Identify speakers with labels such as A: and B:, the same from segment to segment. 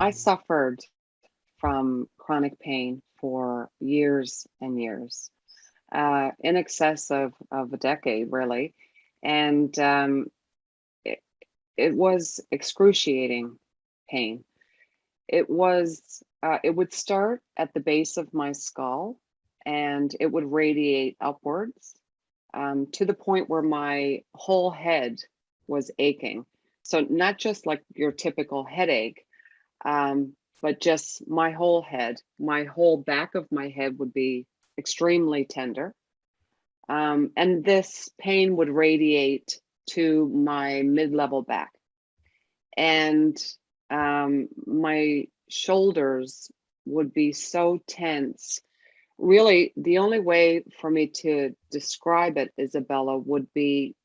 A: I suffered from chronic pain for years and years, in excess of a decade, really. And it, it was excruciating pain. It would start at the base of my skull and it would radiate upwards to the point where my whole head was aching. So, not just like your typical headache, but just my whole head, my whole back of my head would be extremely tender. And this pain would radiate to my mid level back. And my shoulders would be so tense. Really, the only way for me to describe it, Isabella, would be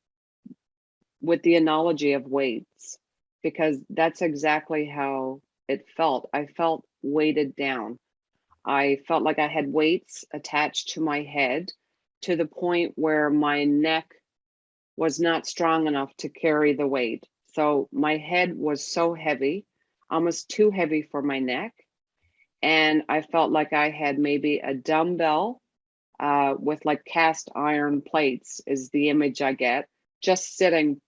A: with the analogy of weights, because that's exactly how it felt. I felt weighted down. I felt like I had weights attached to my head to the point where my neck was not strong enough to carry the weight. So my head was so heavy, almost too heavy for my neck. And I felt like I had maybe a dumbbell with like cast iron plates, is the image I get, just sitting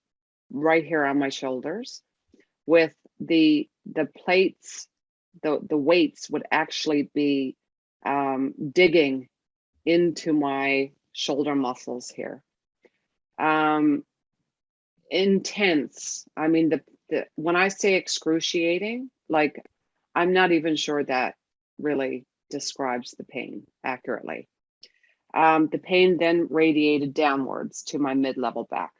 A: right here on my shoulders, with the plates, the weights would actually be digging into my shoulder muscles here. Um, Intense. I mean, the when I say excruciating, like I'm not even sure that really describes the pain accurately. The pain then radiated downwards to my mid-level back.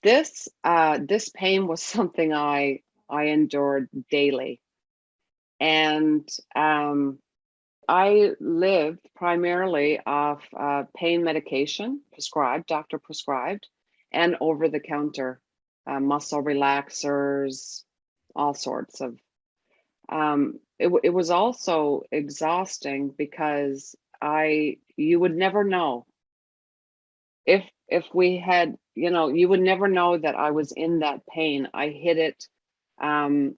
A: This pain was something I endured daily, and I lived primarily off pain medication, prescribed, doctor prescribed, and over the counter muscle relaxers, all sorts of. It was also exhausting because you would never know if we had, you would never know that I was in that pain. I hit it. Um,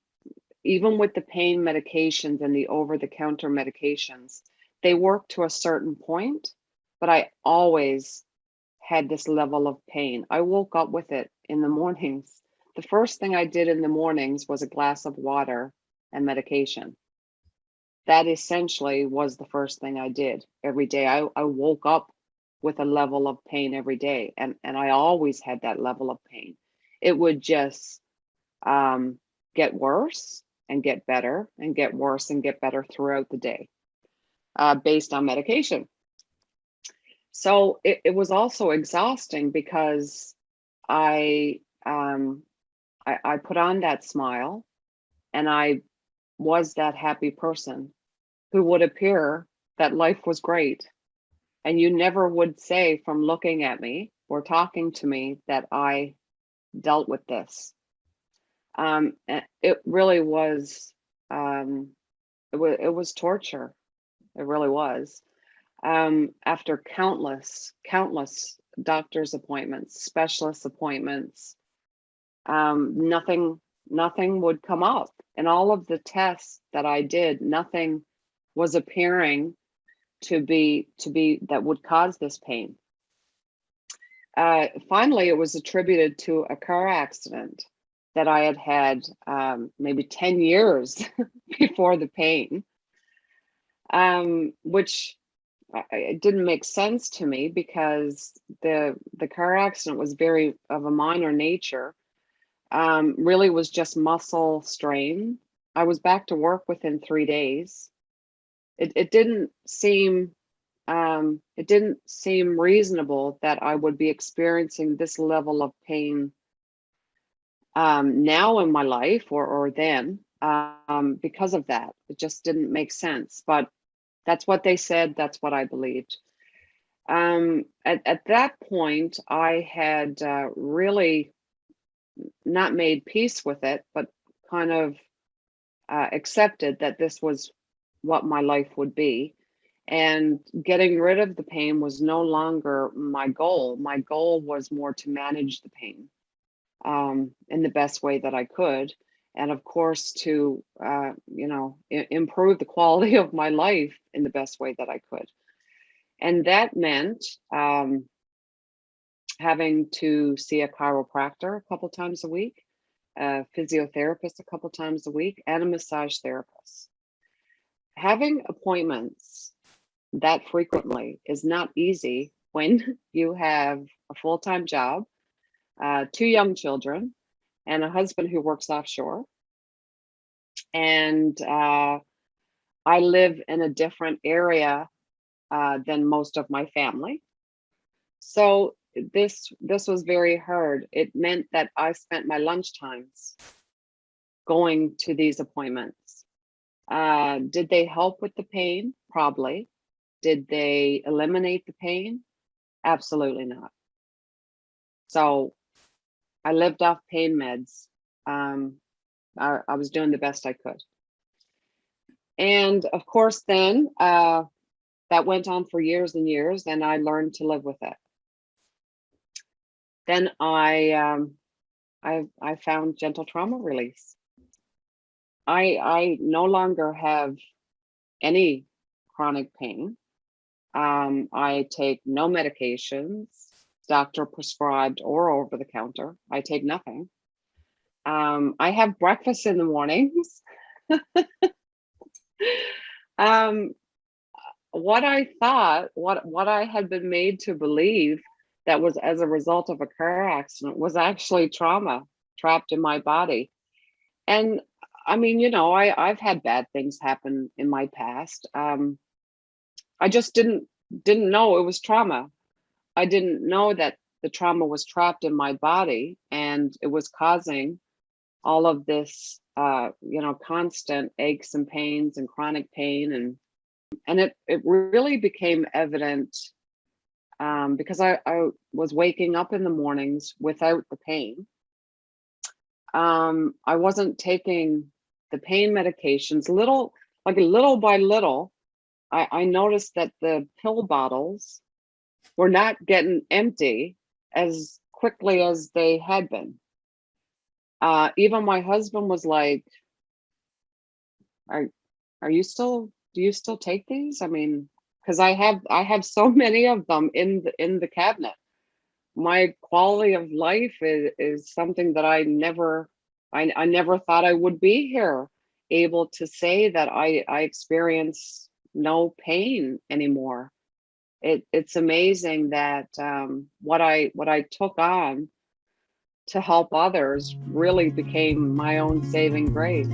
A: Even with the pain medications and the over the counter medications, they work to a certain point, but I always had this level of pain. I woke up with it in the mornings. The first thing I did in the mornings was a glass of water and medication. That essentially was the first thing I did every day. I woke up with a level of pain every day, and I always had that level of pain. It would just get worse and get better and get worse and get better throughout the day, based on medication. So it was also exhausting because I, um, I put on that smile and I was that happy person who would appear that life was great. And you never would say from looking at me or talking to me that I dealt with this. It really was, um, it was torture. It really was. After countless doctor's appointments, specialist appointments, nothing would come up. And all of the tests that I did, nothing was appearing to be that would cause this pain. Finally, it was attributed to a car accident that I had had, maybe 10 years before the pain, which it didn't make sense to me because the car accident was very of a minor nature. Really was just muscle strain. I was back to work within 3 days. It didn't seem, it didn't seem reasonable that I would be experiencing this level of pain now in my life, or then, because of that. It just didn't make sense. But that's what they said. That's what I believed. At that point, I had really not made peace with it, but kind of accepted that this was what my life would be. And getting rid of the pain was no longer my goal. My goal was more to manage the pain in the best way that I could. and of course to improve the quality of my life in the best way that I could. And that meant having to see a chiropractor a couple times a week, a physiotherapist a couple times a week, and a massage therapist. Having appointments that frequently is not easy when you have a full-time job, two young children, and a husband who works offshore. And I live in a different area than most of my family. So this was very hard. It meant that I spent my lunch times going to these appointments. Did they help with the pain? Probably. Did they eliminate the pain? Absolutely not. So I lived off pain meds. I was doing the best I could. And of course, then that went on for years and years, and I learned to live with it. Then I found gentle trauma release. I no longer have any chronic pain. I take no medications, doctor prescribed or over the counter. I take nothing. I have breakfast in the mornings. What I thought, what I had been made to believe that was as a result of a car accident was actually trauma trapped in my body. And I mean, I've had bad things happen in my past. I just didn't know it was trauma. I didn't know that the trauma was trapped in my body and it was causing all of this, constant aches and pains and chronic pain. And it really became evident because I was waking up in the mornings without the pain. I wasn't taking the pain medications. Little by little, I noticed that the pill bottles were not getting empty as quickly as they had been. Even my husband was like, "Are you still? Do you still take these?" I mean, because I have so many of them in the cabinet. My quality of life is something that I never thought I would be here, able to say that I experience no pain anymore. It's amazing that what I took on to help others really became my own saving grace.